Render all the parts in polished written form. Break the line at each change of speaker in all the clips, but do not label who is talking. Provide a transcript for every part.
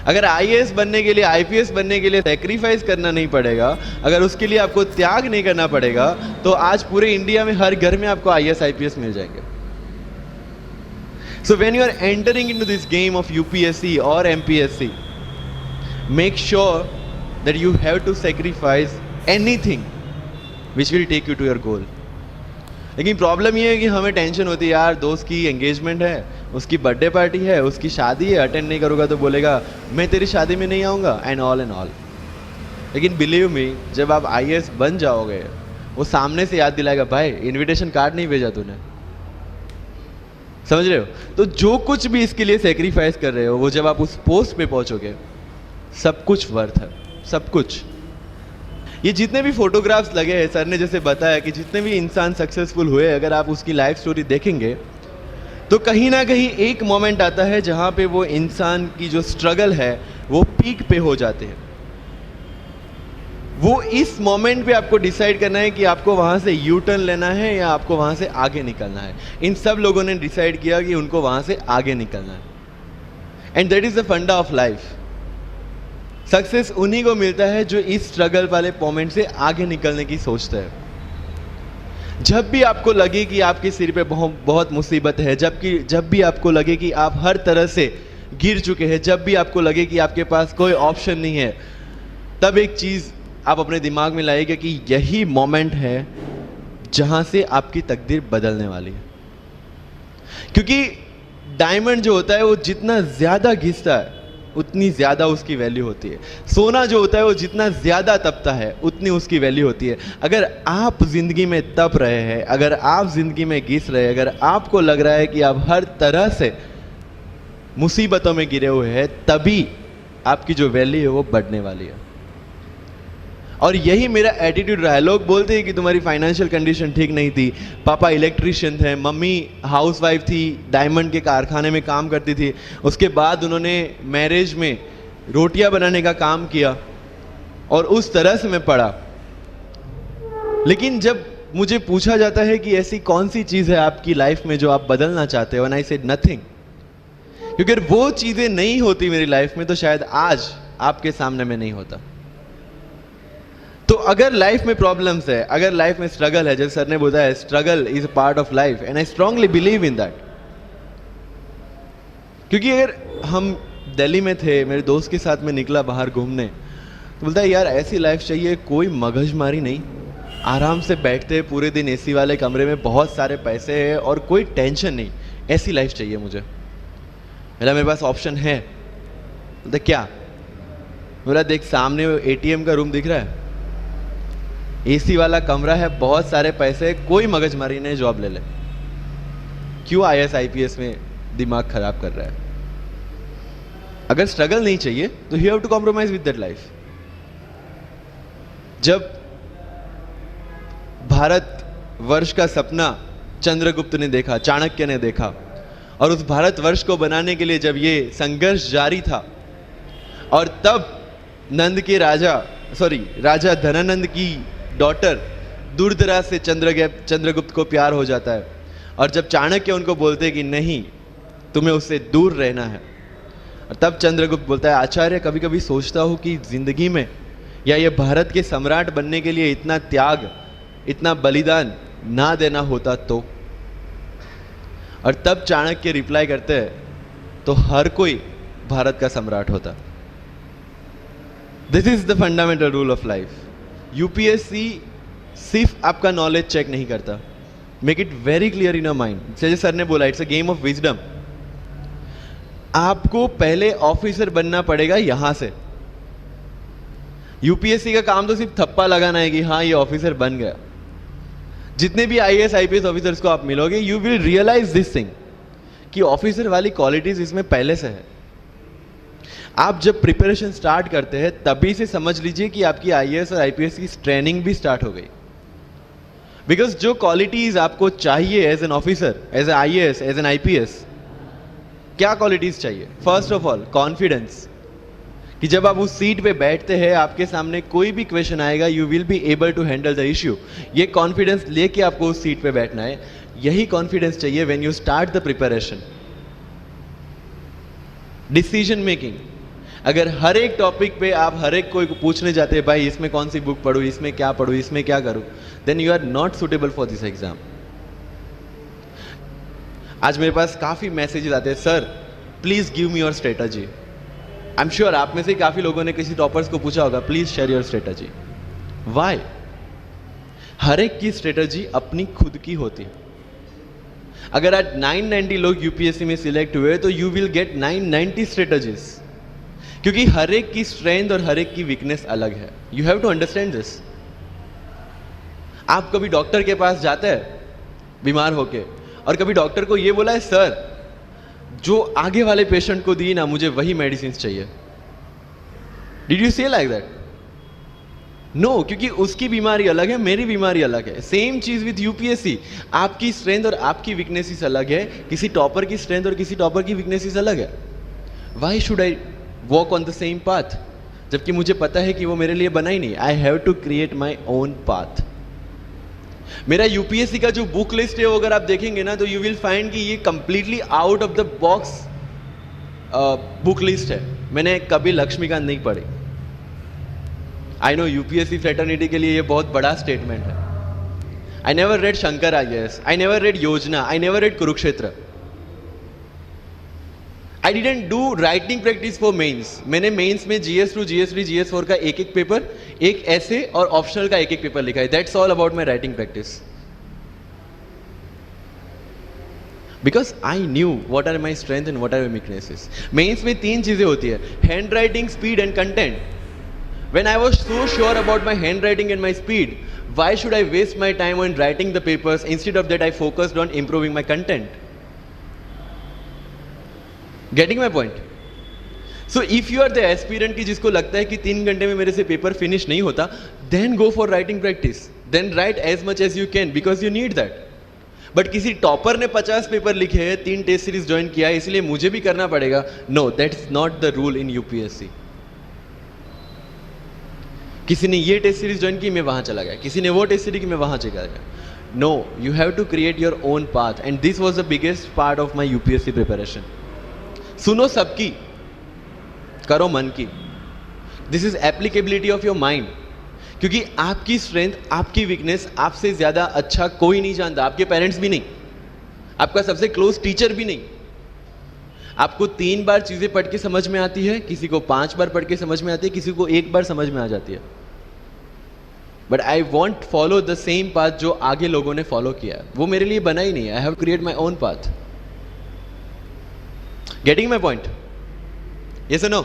अगर आईएएस बनने के लिए, आईपीएस बनने के लिए सेक्रीफाइस करना नहीं पड़ेगा, अगर उसके लिए आपको त्याग नहीं करना पड़ेगा, तो आज पूरे इंडिया में हर घर में आपको आईएएस आईपीएस मिल जाएंगे. So when you are entering into this game of UPSC or MPSC, make sure that you have to sacrifice anything which will take you to your goal. लेकिन प्रॉब्लम ये है कि हमें टेंशन होती है, यार दोस्त की एंगेजमेंट है, उसकी बर्थडे पार्टी है, उसकी शादी है, अटेंड नहीं करूँगा तो बोलेगा मैं तेरी शादी में नहीं आऊँगा, एंड ऑल. लेकिन बिलीव मी, जब आप आईएएस बन जाओगे, वो सामने से याद दिलाएगा, भाई इनविटेशन कार्ड नहीं भेजा तूने. समझ रहे हो? तो जो कुछ भी इसके लिए सेक्रीफाइस कर रहे हो, वो जब आप उस पोस्ट पे पहुंचोगे, सब कुछ वर्थ है, सब कुछ. ये जितने भी फोटोग्राफ्स लगे हैं, सर ने जैसे बताया कि जितने भी इंसान सक्सेसफुल हुए, अगर आप उसकी लाइफ स्टोरी देखेंगे तो कहीं ना कहीं एक मोमेंट आता है जहां पे वो इंसान की जो स्ट्रगल है वो पीक पे हो जाते हैं. वो इस मोमेंट पे आपको डिसाइड करना है कि आपको वहां से यू टर्न लेना है या आपको वहां से आगे निकलना है. इन सब लोगों ने डिसाइड किया कि उनको वहां से आगे निकलना है. एंड दैट इज द फंडा ऑफ लाइफ. सक्सेस उन्हीं को मिलता है जो इस स्ट्रगल वाले मोमेंट से आगे निकलने की सोचते हैं. जब भी आपको लगे कि आपके सिर पे बहुत मुसीबत है, जब भी आपको लगे कि आप हर तरह से गिर चुके हैं, जब भी आपको लगे कि आपके पास कोई ऑप्शन नहीं है, तब एक चीज आप अपने दिमाग में लाइएगा कि यही मोमेंट है जहां से आपकी तकदीर बदलने वाली है. क्योंकि डायमंड जो होता है वो जितना ज्यादा घिसता है उतनी ज्यादा उसकी वैल्यू होती है. सोना जो होता है वो जितना ज्यादा तपता है उतनी उसकी वैल्यू होती है. अगर आप जिंदगी में तप रहे हैं, अगर आप जिंदगी में घिस रहे हैं, अगर आपको लग रहा है कि आप हर तरह से मुसीबतों में गिरे हुए हैं, तभी आपकी जो वैल्यू है वो बढ़ने वाली है. और यही मेरा एटीट्यूड रहा है. लोग बोलते हैं कि तुम्हारी फाइनेंशियल कंडीशन ठीक नहीं थी, पापा इलेक्ट्रिशियन थे, मम्मी हाउसवाइफ थी, डायमंड के कारखाने में काम करती थी, उसके बाद उन्होंने मैरिज में रोटियां बनाने का काम किया और उस तरह से मैं पढ़ा. लेकिन जब मुझे पूछा जाता है कि ऐसी कौन सी चीज़ है आपकी लाइफ में जो आप बदलना चाहते हो, एंड आई सेड नथिंग. क्योंकि अगर वो चीज़ें नहीं होती मेरी लाइफ में तो शायद आज आपके सामने मैं नहीं होता. तो अगर लाइफ में प्रॉब्लम्स है, अगर लाइफ में स्ट्रगल है, जैसे सर ने बोला है struggle is a part of life, and I strongly believe in that. क्योंकि अगर हम दिल्ली में थे, मेरे दोस्त के साथ में निकला बाहर घूमने, तो बोलता है यार ऐसी लाइफ चाहिए, कोई मगजमारी नहीं, आराम से बैठते हैं पूरे दिन एसी वाले कमरे में, बहुत सारे पैसे हैं और कोई टेंशन नहीं, ऐसी लाइफ चाहिए मुझे. मेरे पास ऑप्शन है. बोलता क्या? बोला देख सामने एटीएम का रूम दिख रहा है, एसी वाला कमरा है, बहुत सारे पैसे, कोई मगजमारी नहीं, जॉब ले ले. क्यों आईएएस आईपीएस में दिमाग खराब कर रहा है? अगर स्ट्रगल नहीं चाहिए तो you have to compromise with that life. जब भारत वर्ष का सपना चंद्रगुप्त ने देखा, चाणक्य ने देखा, और उस भारत वर्ष को बनाने के लिए जब ये संघर्ष जारी था, और तब नंद के राजा धनानंद की डॉटर दूरदराज से चंद्रगुप्त को प्यार हो जाता है. और जब चाणक्य उनको बोलते हैं कि नहीं, तुम्हें उससे दूर रहना है, और तब चंद्रगुप्त बोलता है आचार्य, कभी कभी सोचता हूँ कि जिंदगी में या ये भारत के सम्राट बनने के लिए इतना त्याग, इतना बलिदान ना देना होता तो. और तब चाणक्य रिप्लाई करते हैं तो हर कोई भारत का सम्राट होता. This is the fundamental rule of life. UPSC सिर्फ आपका नॉलेज चेक नहीं करता. Make it very clear in your mind. जैसे सर ने बोला, it's a game of wisdom. आपको पहले ऑफिसर बनना पड़ेगा यहां से. यूपीएससी का काम तो सिर्फ थप्पा लगाना है कि हाँ ये ऑफिसर बन गया. जितने भी आईएएस आईपीएस ऑफिसर्स को आप मिलोगे, you will realize this thing कि ऑफिसर वाली क्वालिटीज इसमें पहले से है. आप जब प्रिपरेशन स्टार्ट करते हैं तभी से समझ लीजिए कि आपकी आईएएस और आईपीएस की ट्रेनिंग भी स्टार्ट हो गई. बिकॉज जो क्वालिटीज आपको चाहिए as an officer, as a IAS, as an IPS, क्या क्वालिटीज चाहिए? फर्स्ट ऑफ ऑल कॉन्फिडेंस, कि जब आप उस सीट पे बैठते हैं, आपके सामने कोई भी क्वेश्चन आएगा, you will be able to handle the issue. ये कॉन्फिडेंस लेके आपको उस सीट पे बैठना है. यही कॉन्फिडेंस चाहिए when you start the preparation. Decision making, अगर हर एक टॉपिक पे आप हर एक कोई को पूछने जाते हैं भाई इसमें कौन सी बुक पढूं, इसमें क्या पढूं, इसमें क्या करूं, then you are not suitable for this exam. आज मेरे पास काफी मैसेजेस आते हैं, sir please give me your strategy. I am sure आप में से काफी लोगों ने किसी टॉपर्स को पूछा होगा, please share your strategy. Why? हर एक की स्ट्रेटजी अपनी खुद की होती है। अगर आज 990 लोग यूपीएससी में सिलेक्ट हुए तो यू विल गेट 990 स्ट्रेटजीज, क्योंकि हर एक की स्ट्रेंथ और हर एक की वीकनेस अलग है। You have to understand this. आप कभी डॉक्टर के पास जाते हैं बीमार होके, और कभी डॉक्टर को यह बोला है सर जो आगे वाले पेशेंट को दी ना मुझे वही मेडिसिन चाहिए। डिड यू से लाइक दैट? नो, क्योंकि उसकी बीमारी अलग है, मेरी बीमारी अलग है। सेम चीज विथ यूपीएससी, आपकी स्ट्रेंथ और आपकी वीकनेसेस अलग है, किसी टॉपर की स्ट्रेंथ और किसी टॉपर की वीकनेसेस अलग है। Why should I walk on the same path, जबकि मुझे पता है कि वो मेरे लिए बना ही नहीं। I have to create my own path. मेरा यूपीएससी का जो बुक लिस्ट है वो अगर आप देखेंगे ना तो यू विल फाइंड कि ये completely out of the box book list है। मैंने कभी लक्ष्मीकांत नहीं पढ़ी। आई नो यूपीएससी फ्रेटर्निटी के लिए ये बहुत बड़ा स्टेटमेंट है। I never read Shankar IAS, I never read Yojana, I never read Kurukshetra. I didn't do writing practice for mains. मैंने मेंस में GS2, GS3, GS4 का एक एक पेपर, एक ऐसे और ऑप्शनल का एक एक पेपर लिखा है। That's all about my writing practice, because I knew what are my strength and what are my weaknesses. Mains में 3 चीजें होती है, handwriting, speed and content. When I was so sure about my handwriting and my speed, why should I waste my time on writing the papers? Instead of that, I focused on improving my content. Getting my point? So if you are the aspirant की जिसको लगता है कि 3 घंटे में मेरे से paper finish नहीं होता, then go for writing practice. Then write as much as you can because you need that. But किसी टॉपर ने 50 पेपर लिखे हैं, 3 टेस्ट सीरीज ज्वाइन किया है, इसलिए मुझे भी करना पड़ेगा। No, that's not the rule in UPSC. किसी ने ये टेस्ट सीरीज ज्वाइन की, मैं वहां चला गया, किसी ने वो टेस्ट सीरीज की, मैं वहां चला गया। No, you have to create your own path and this was the biggest part of my UPSC preparation. सुनो सबकी, करो मन की। This is applicability of your mind, क्योंकि आपकी स्ट्रेंथ, आपकी वीकनेस आपसे ज्यादा अच्छा कोई नहीं जानता। आपके पेरेंट्स भी नहीं, आपका सबसे क्लोज टीचर भी नहीं। आपको 3 बार चीजें पढ़ के समझ में आती है, किसी को 5 बार पढ़ के समझ में आती है, किसी को 1 बार समझ में आ जाती है। But I want follow the same path जो आगे लोगों ने फॉलो किया। वो मेरे लिए बना ही नहीं है। I have create my own path. Getting my point? Yes और नो?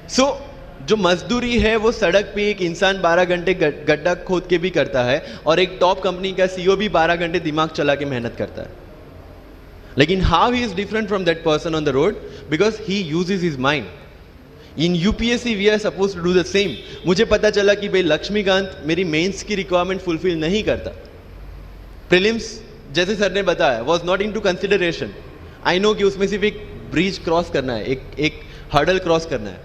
सो जो मजदूरी है वो सड़क पे एक इंसान 12 घंटे गड्ढा खोद के भी करता है, और एक टॉप कंपनी का CEO भी 12 घंटे दिमाग चला के मेहनत करता है। लेकिन how he is different from that person on the road? Because he uses his mind. In UPSC we are suppose to do the same. मुझे पता चला कि भाई लक्ष्मीकांत मेरी मेंस की रिक्वायरमेंट फुलफिल नहीं करता। प्रीलिम्स जैसे सर ने बताया was not into consideration. I know कि उसमें सिर्फ एक ब्रिज क्रॉस करना है, एक हर्डल क्रॉस करना है।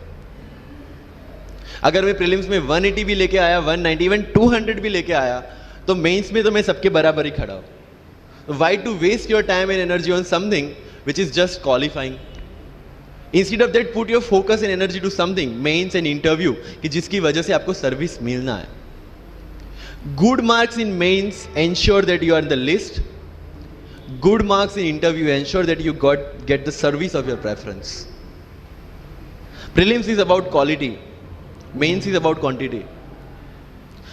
अगर मैं प्रीलिम्स में 180 भी लेके आया, 190, इवन 200 भी लेके आया, तो मेंस में तो मैं सबके बराबर ही खड़ा हूं। Why to waste your time and energy on something which is just qualifying? Instead of that, put your focus and energy to something, mains and interview, कि जिसकी वजह से आपको सर्विस मिलना है। Good marks in mains ensure that you are in the list. Good marks in interview ensure that you get the service of your preference. Prelims is about quality. Mains is about quantity.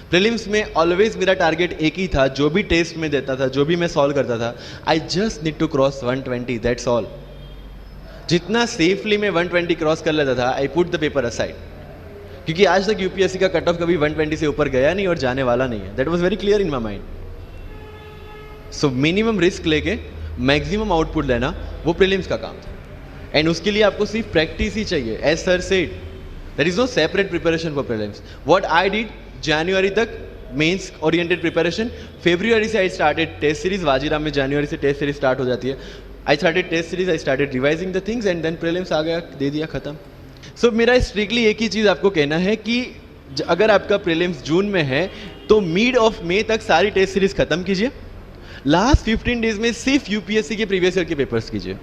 Prelims में always मेरा target एक ही था, जो भी test में देता था, जो भी मैं सॉल्व करता था, I just need to cross 120, that's all. जितना सेफली मैं 120 क्रॉस कर लेता था, I put the paper aside, क्योंकि आज तक यूपीएससी का कट ऑफ कभी 120 से ऊपर गया नहीं और जाने वाला नहीं है। That was very clear in my mind. So minimum risk लेके मैक्सिमम आउटपुट लेना वो प्रीलिम्स का काम था, एंड उसके लिए आपको सिर्फ प्रैक्टिस ही चाहिए। As sir said, there is no separate preparation for prelims. What I did, जनवरी तक मेंस ओरिएंटेड प्रिपरेशन, फरवरी से I started test series. Vajiram में जनवरी से टेस्ट सीरीज स्टार्ट हो जाती है। I started test series, I started revising the things, and then prelims आ गया, दे दिया, खत्म। सो मेरा स्ट्रिक्टली एक ही चीज़ आपको कहना है कि अगर आपका प्रीलिम्स जून में है तो मिड ऑफ मई तक सारी टेस्ट सीरीज खत्म कीजिए। लास्ट 15 डेज में सिर्फ यूपीएससी के प्रीवियस ईयर के पेपर्स कीजिए,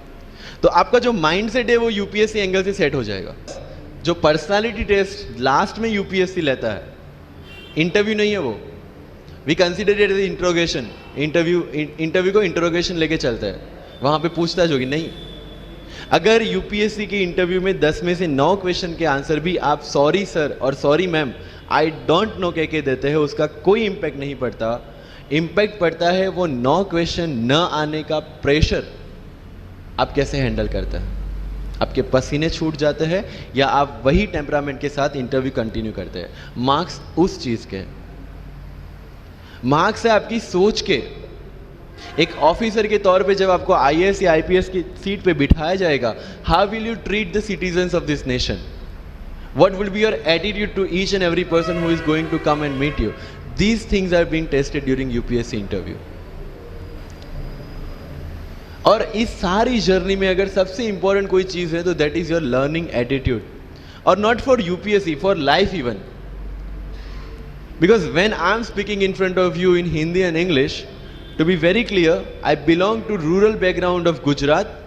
तो आपका जो माइंड सेट है वो यूपीएससी एंगल से सेट हो जाएगा। जो पर्सनालिटी टेस्ट लास्ट में यूपीएससी लेता है, इंटरव्यू नहीं है वो। We consider it as interrogation. Interview को इंट्रोगेशन लेके चलता है, वहां पे पूछताछ होगी नहीं। अगर यूपीएससी के इंटरव्यू में 10 में से 9 क्वेश्चन के आंसर भी आप सॉरी सर और sorry ma'am I don't know कह के देते हैं, उसका कोई इम्पैक्ट नहीं पड़ता। इम्पैक्ट पड़ता है वो 9 क्वेश्चन न आने का प्रेशर आप कैसे हैंडल करते हैं। आपके पसीने छूट जाते हैं या आप वही टेम्परामेंट के साथ इंटरव्यू कंटिन्यू करते हैं। मार्क्स उस चीज के, मार्क्स है आपकी सोच के। एक ऑफिसर के तौर पे जब आपको आईएएस या आईपीएस की सीट पे बिठाया जाएगा, how will you treat the citizens of this nation? What will be your attitude to each and every person who is going to come and meet you? These things are being tested during UPSC interview. और इस सारी journey में अगर सबसे important कोई चीज है तो that is your learning attitude, और not for UPSC, for life even. Because when I am speaking in front of you in Hindi and English, to be very clear, I belong to rural background of Gujarat,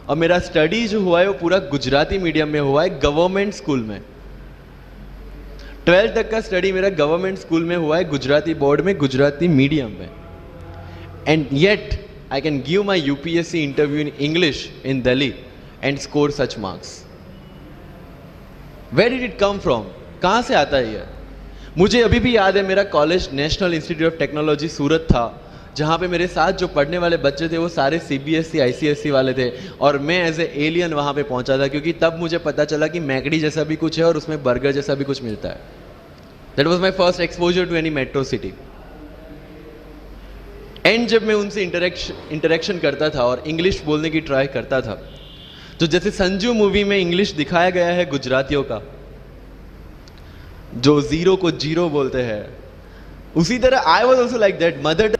और मेरा study जो हुआ है वो पूरा Gujarati medium में हुआ है, गवर्नमेंट स्कूल में। 12th तक का स्टडी मेरा गवर्नमेंट स्कूल में हुआ है, गुजराती बोर्ड में, गुजराती मीडियम में। And yet I can give my UPSC interview in English in Delhi and score such marks. Where did it come from? कहां से आता है ये? मुझे अभी भी याद है, मेरा college National Institute of Technology Surat था, जहाँ पे मेरे साथ जो पढ़ने वाले बच्चे थे वो सारे सीबीएसई आईसीएसई वाले थे, और मैं एज ए एलियन वहाँ पे पहुँचा था, क्योंकि तब मुझे पता चला कि मैकडी जैसा भी कुछ है और उसमें बर्गर जैसा भी कुछ मिलता है। That was my first exposure to any metro city. एंड जब मैं उनसे इंटरेक्शन करता था और इंग्लिश बोलने की ट्राई करता था, तो जैसे संजू मूवी में इंग्लिश दिखाया गया है गुजरातियों का, जो जीरो को जीरो बोलते हैं, उसी तरह I was also like that. Mother